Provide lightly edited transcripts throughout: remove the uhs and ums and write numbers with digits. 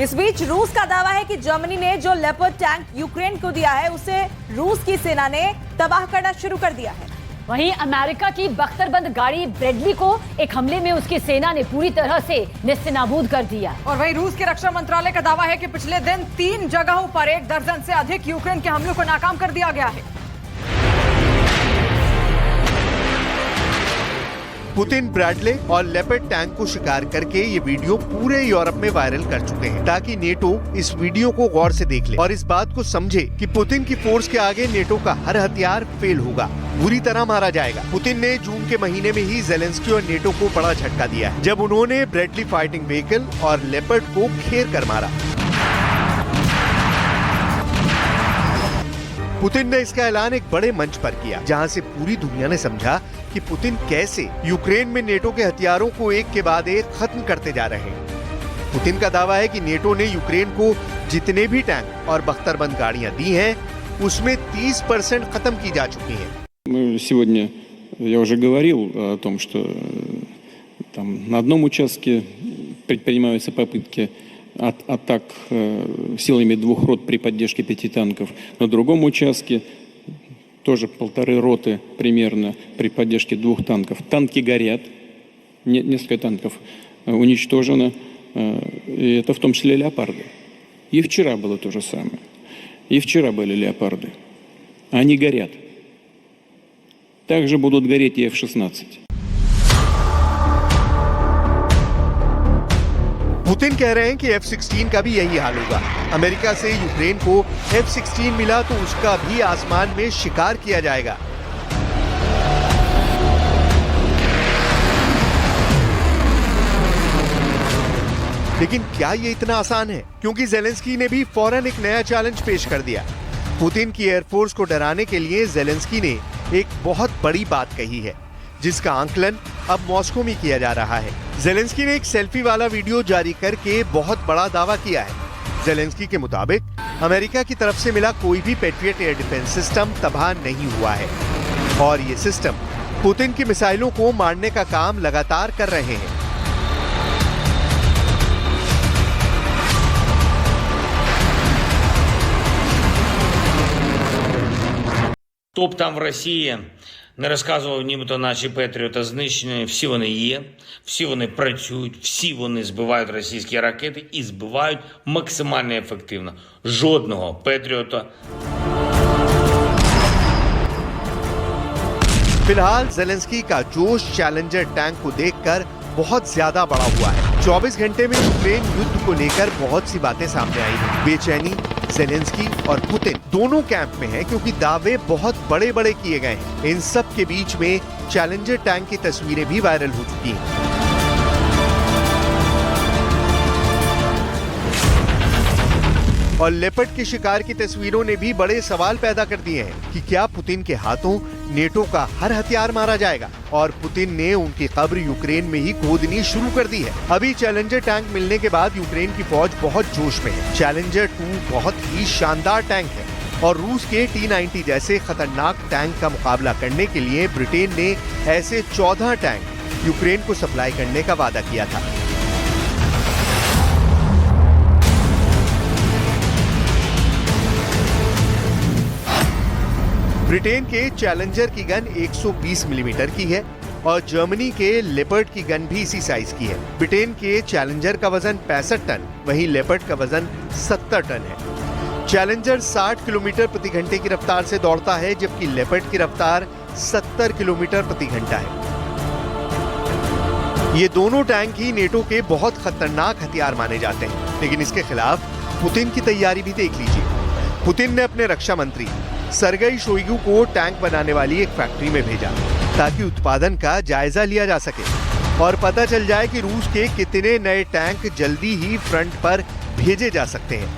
इस बीच रूस का दावा है कि जर्मनी ने जो लेपर्ड टैंक यूक्रेन को दिया है उसे रूस की सेना ने तबाह करना शुरू कर दिया है। वहीं अमेरिका की बख्तरबंद गाड़ी ब्रेडली को एक हमले में उसकी सेना ने पूरी तरह से नेस्तनाबूद कर दिया। और वहीं रूस के रक्षा मंत्रालय का दावा है कि पिछले दिन 3 जगहों पर 1 दर्जन से अधिक यूक्रेन के हमलों को नाकाम कर दिया गया है। पुतिन ब्रैडले और लेपर्ड टैंक को शिकार करके ये वीडियो पूरे यूरोप में वायरल कर चुके हैं, ताकि नेटो इस वीडियो को गौर से देख ले और इस बात को समझे कि पुतिन की फोर्स के आगे नेटो का हर हथियार फेल होगा, बुरी तरह मारा जाएगा। पुतिन ने जून के महीने में ही जेलेंस्की और नेटो को बड़ा झटका दिया है, जब उन्होंने ब्रेडली फाइटिंग व्हीकल और लेपर्ड को घेर कर मारा। पुतिन ने इसका ऐलान एक बड़े मंच पर किया, जहां से पूरी दुनिया ने समझा कि पुतिन कैसे यूक्रेन में नेटो के हथियारों को एक के बाद एक खत्म करते जा रहे हैं। पुतिन का दावा है कि नेटो ने यूक्रेन को जितने भी टैंक और बख्तरबंद गाड़ियां दी हैं, उसमें 30% खत्म की जा चुकी हैं। Сегодня я уже говорил о том, что там на одном участке предпринимаются попытки атак силами 2 рот при поддержке 5 танков. На другом участке тоже 1,5 роты примерно при поддержке 2 танков. Танки горят, несколько танков уничтожено, и это в том числе леопарды. И вчера было то же самое. И вчера были леопарды. Они горят. Также будут гореть и F-16. पुतिन कह रहे हैं कि F-16 का भी यही हाल होगा। अमेरिका से यूक्रेन को F-16 मिला तो उसका भी आसमान में शिकार किया जाएगा। लेकिन क्या ये इतना आसान है? क्योंकि जेलेंस्की ने भी फौरन एक नया चैलेंज पेश कर दिया। पुतिन की एयरफोर्स को डराने के लिए जेलेंस्की ने एक बहुत बड़ी बात कही है, जिसका आंकलन अब मॉस्को में किया जा रहा है। जेलेंस्की ने एक सेल्फी वाला वीडियो जारी करके बहुत बड़ा दावा किया है। जेलेंस्की के मुताबिक अमेरिका की तरफ से मिला कोई भी पैट्रियट एयर डिफेंस सिस्टम तबाह नहीं हुआ है और ये सिस्टम पुतिन की मिसाइलों को मारने का काम लगातार कर रहे हैं। Топ там в Росії не розказував, нібито наші Петріоти знищені. Всі вони є, всі вони працюють, всі вони збивають російські ракети і збивають максимально ефективно. Жодного Петріота. फिलहाल जेलेंस्की का जोश चैलेंजर टैंक को देखकर बहुत ज्यादा बढ़ा हुआ है। 24 घंटे में यूक्रेन युद्ध को लेकर बहुत सी बातें सामने आई हैं। बेचैनी जेलेंस्की और पुतिन दोनों कैंप में है, क्योंकि दावे बहुत बड़े बड़े किए गए हैं। इन सब के बीच में चैलेंजर टैंक की तस्वीरें भी वायरल हो चुकी हैं। और लेपर्ड के शिकार की तस्वीरों ने भी बड़े सवाल पैदा कर दिए हैं कि क्या पुतिन के हाथों नेटो का हर हथियार मारा जाएगा। और पुतिन ने उनकी कब्र यूक्रेन में ही खोदनी शुरू कर दी है। अभी चैलेंजर टैंक मिलने के बाद यूक्रेन की फौज बहुत जोश में है। चैलेंजर 2 बहुत ही शानदार टैंक है और रूस के T-90 जैसे खतरनाक टैंक का मुकाबला करने के लिए ब्रिटेन ने ऐसे 14 टैंक यूक्रेन को सप्लाई करने का वादा किया था। ब्रिटेन के चैलेंजर की गन 120 मिलीमीटर की है और जर्मनी के लेपर्ड की गन भी इसी साइज की है। ब्रिटेन के चैलेंजर का वजन 65 टन, वहीं लेपर्ड का वजन 70 टन है। चैलेंजर 60 किलोमीटर प्रति घंटे की रफ्तार से दौड़ता है, जबकि लेपर्ड की रफ्तार 70 किलोमीटर प्रति घंटा है। ये दोनों टैंक ही नेटो के बहुत खतरनाक हथियार माने जाते हैं, लेकिन इसके खिलाफ पुतिन की तैयारी भी देख लीजिए। पुतिन ने अपने रक्षा मंत्री सर्गेई शोइगु को टैंक बनाने वाली एक फैक्ट्री में भेजा, ताकि उत्पादन का जायजा लिया जा सके और पता चल जाए कि रूस के कितने नए टैंक जल्दी ही फ्रंट पर भेजे जा सकते हैं।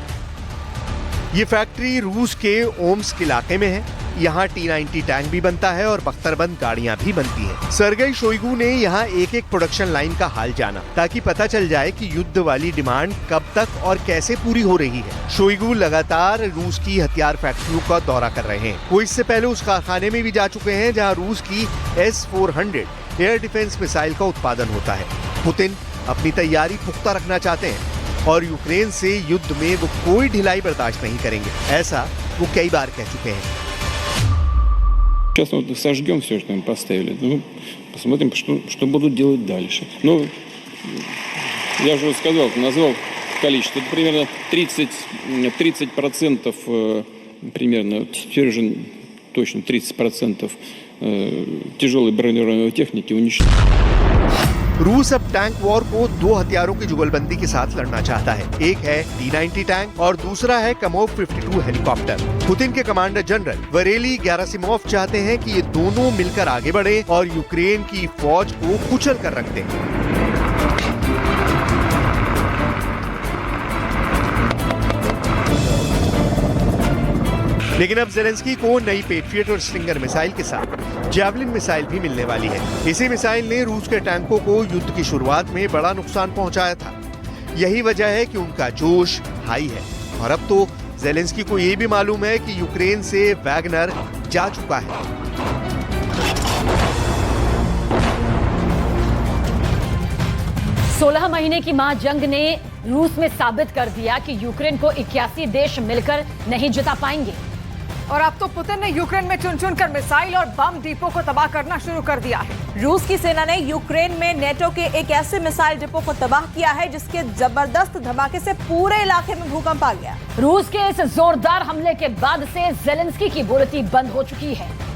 ये फैक्ट्री रूस के ओम्स्क इलाके में है। यहाँ T-90 टैंक भी बनता है और बख्तरबंद गाड़ियां भी बनती हैं। सर्गेई शोइगु ने यहाँ एक एक प्रोडक्शन लाइन का हाल जाना, ताकि पता चल जाए कि युद्ध वाली डिमांड कब तक और कैसे पूरी हो रही है। शोइगु लगातार रूस की हथियार फैक्ट्रियों का दौरा कर रहे हैं। वो इससे पहले उस कारखाने में भी जा चुके हैं जहाँ रूस की S-400 एयर डिफेंस मिसाइल का उत्पादन होता है। पुतिन अपनी तैयारी पुख्ता रखना चाहते हैं और यूक्रेन से युद्ध में वो कोई ढिलाई बर्दाश्त नहीं करेंगे, ऐसा वो कई बार कह चुके हैं। Сейчас вот сожгем все, что им поставили. Ну, посмотрим, что будут делать дальше. Ну, я уже сказал, назвал количество. Это примерно 30% примерно, теперь уже точно 30% тяжелой бронированной техники уничтожено. रूस अब टैंक वॉर को दो हथियारों की जुगलबंदी के साथ लड़ना चाहता है। एक है T-90 टैंक और दूसरा है कमोव 52 हेलीकॉप्टर। पुतिन के कमांडर जनरल वरेली गेरासिमोव चाहते हैं कि ये दोनों मिलकर आगे बढ़े और यूक्रेन की फौज को कुचल कर रख दें। लेकिन अब जेलेंस्की को नई पेट्रियट और स्लिंगर मिसाइल के साथ जैवलिन मिसाइल भी मिलने वाली है। इसी मिसाइल ने रूस के टैंकों को युद्ध की शुरुआत में बड़ा नुकसान पहुंचाया था। यही वजह है कि उनका जोश हाई है और अब तो जेलेंस्की को ये भी मालूम है कि यूक्रेन से वैगनर जा चुका है। सोलह महीने की महाजंग ने रूस में साबित कर दिया कि यूक्रेन को 81 देश मिलकर नहीं जिता पाएंगे। और अब तो पुतिन ने यूक्रेन में चुन कर मिसाइल और बम डिपो को तबाह करना शुरू कर दिया है। रूस की सेना ने यूक्रेन में नेटो के एक ऐसे मिसाइल डिपो को तबाह किया है जिसके जबरदस्त धमाके से पूरे इलाके में भूकंप आ गया। रूस के इस जोरदार हमले के बाद से जेलेंस्की की बोलती बंद हो चुकी है।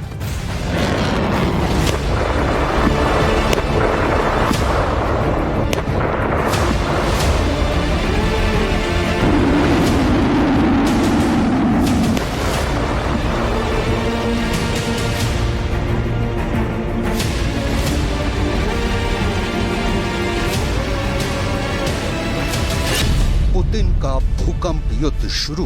पुतिन का भूकंप युद्ध शुरू।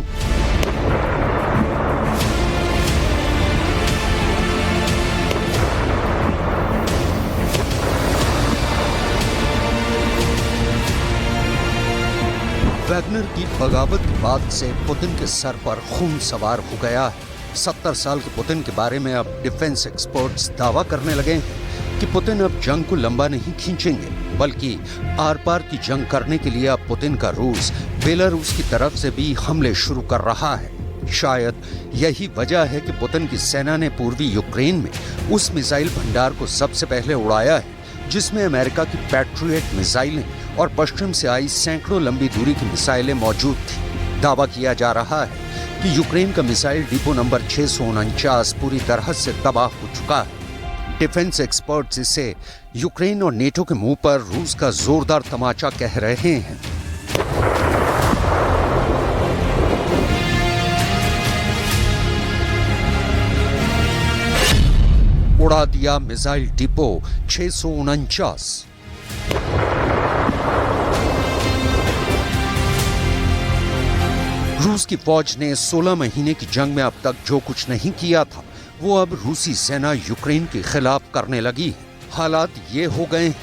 वैगनर की बगावत के बाद से पुतिन के सर पर खून सवार हो गया है। 70 साल के पुतिन के बारे में अब डिफेंस एक्सपर्ट्स दावा करने लगे हैं कि पुतिन अब जंग को लंबा नहीं खींचेंगे, बल्कि आर पार की जंग करने के लिए अब पुतिन का रूस बेलारूस की तरफ से भी हमले शुरू कर रहा है। शायद यही वजह है कि पुतिन की सेना ने पूर्वी यूक्रेन में उस मिसाइल भंडार को सबसे पहले उड़ाया है जिसमें अमेरिका की पैट्रियट मिसाइलें और पश्चिम से आई सैकड़ों लंबी दूरी की मिसाइलें मौजूद थी। दावा किया जा रहा है कि यूक्रेन का मिसाइल डिपो नंबर 649 पूरी तरह से तबाह हो चुका है। डिफेंस एक्सपर्ट्स इसे यूक्रेन और नेटो के मुंह पर रूस का जोरदार तमाचा कह रहे हैं। उड़ा दिया मिसाइल डिपो 649। रूस की फौज ने 16 महीने की जंग में अब तक जो कुछ नहीं किया था वो अब रूसी सेना यूक्रेन के खिलाफ करने लगी है। हालात ये हो गए हैं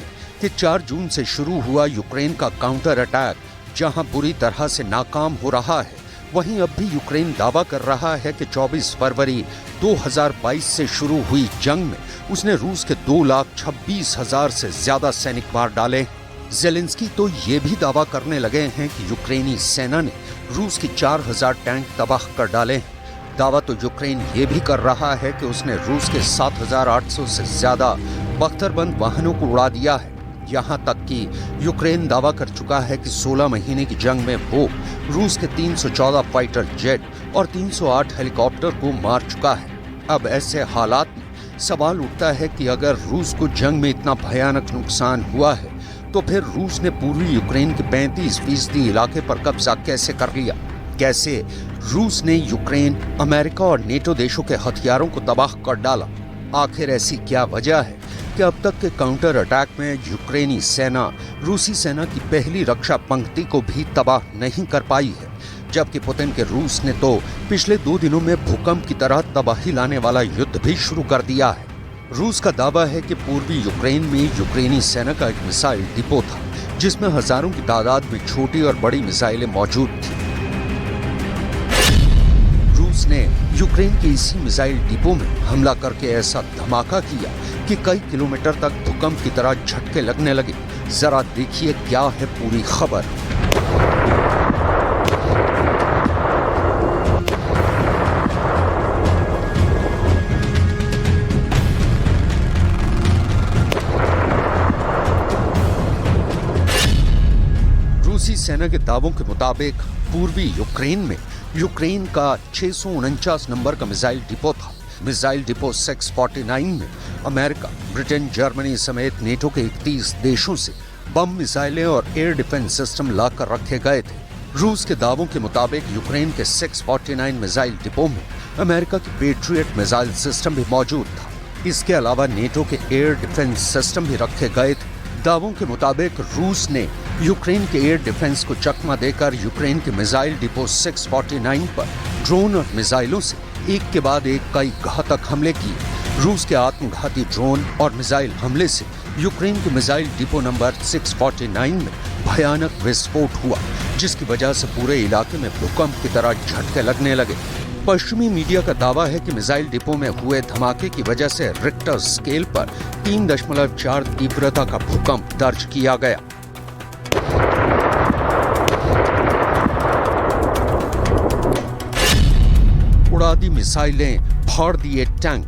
कि 4 जून से शुरू हुआ यूक्रेन का काउंटर अटैक जहां बुरी तरह से नाकाम हो रहा है, वहीं अब भी यूक्रेन दावा कर रहा है कि 24 फरवरी 2022 से शुरू हुई जंग में उसने रूस के 2,26,000 से ज्यादा सैनिक मार डाले। जेलेंस्की तो ये भी दावा करने लगे हैं कि यूक्रेनी सेना ने रूस की 4,000 टैंक तबाह कर डाले। दावा तो यूक्रेन ये भी कर रहा है कि उसने रूस के 7,800 से ज्यादा बख्तरबंद वाहनों को उड़ा दिया है। यहाँ तक कि यूक्रेन दावा कर चुका है कि 16 महीने की जंग में वो रूस के 314 फाइटर जेट और 308 हेलीकॉप्टर को मार चुका है। अब ऐसे हालात में सवाल उठता है कि अगर रूस को जंग में इतना भयानक नुकसान हुआ है तो फिर रूस ने पूर्वी यूक्रेन के 35% इलाके पर कब्जा कैसे कर लिया? कैसे रूस ने यूक्रेन, अमेरिका और नेटो देशों के हथियारों को तबाह कर डाला? आखिर ऐसी क्या वजह है कि अब तक के काउंटर अटैक में यूक्रेनी सेना रूसी सेना की पहली रक्षा पंक्ति को भी तबाह नहीं कर पाई है, जबकि पुतिन के रूस ने तो पिछले 2 दिनों में भूकंप की तरह तबाही लाने वाला युद्ध भी शुरू कर दिया है। रूस का दावा है कि पूर्वी यूक्रेन में यूक्रेनी सेना का एक मिसाइल डिपो था जिसमें हजारों की तादाद में छोटी और बड़ी मिसाइलें मौजूद थी। रूस ने यूक्रेन के इसी मिसाइल डिपो में हमला करके ऐसा धमाका किया कि कई किलोमीटर तक भूकंप की तरह झटके लगने लगे। जरा देखिए क्या है पूरी खबर। सेना के दावों के मुताबिक पूर्वी यूक्रेन में यूक्रेन का 649 नंबर का मिसाइल डिपो था। मिसाइल डिपो 649 में अमेरिका, ब्रिटेन, जर्मनी समेत नेटो के 31 देशों से बम, मिसाइलें और एयर डिफेंस सिस्टम लाकर रखे गए थे। रूस के दावों के मुताबिक यूक्रेन के 649 मिसाइल डिपो में अमेरिका की पेट्रियट मिसाइल सिस्टम भी मौजूद था। इसके अलावा नेटो के एयर डिफेंस सिस्टम भी रखे गए थे। दावों के मुताबिक रूस ने यूक्रेन के एयर डिफेंस को चकमा देकर यूक्रेन के मिसाइल डिपो 649 पर ड्रोन और मिसाइलों से एक के बाद एक कई घातक हमले किए। रूस के आत्मघाती ड्रोन और मिसाइल हमले से यूक्रेन के मिसाइल डिपो नंबर 649 में भयानक विस्फोट हुआ, जिसकी वजह से पूरे इलाके में भूकंप की तरह झटके लगने लगे। पश्चिमी मीडिया का दावा है कि मिसाइल डिपो में हुए धमाके की वजह से रिक्टर स्केल पर 3.4 तीव्रता का भूकंप दर्ज किया गया। उड़ा दी मिसाइलें, फाड़ दिए टैंक।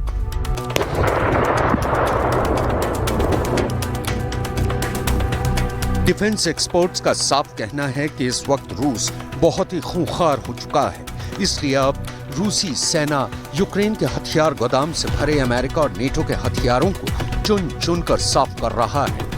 डिफेंस एक्सपर्ट्स का साफ कहना है कि इस वक्त रूस बहुत ही खूंखार हो चुका है, इसलिए अब रूसी सेना यूक्रेन के हथियार गोदाम से भरे अमेरिका और नेटो के हथियारों को चुन चुन कर साफ कर रहा है।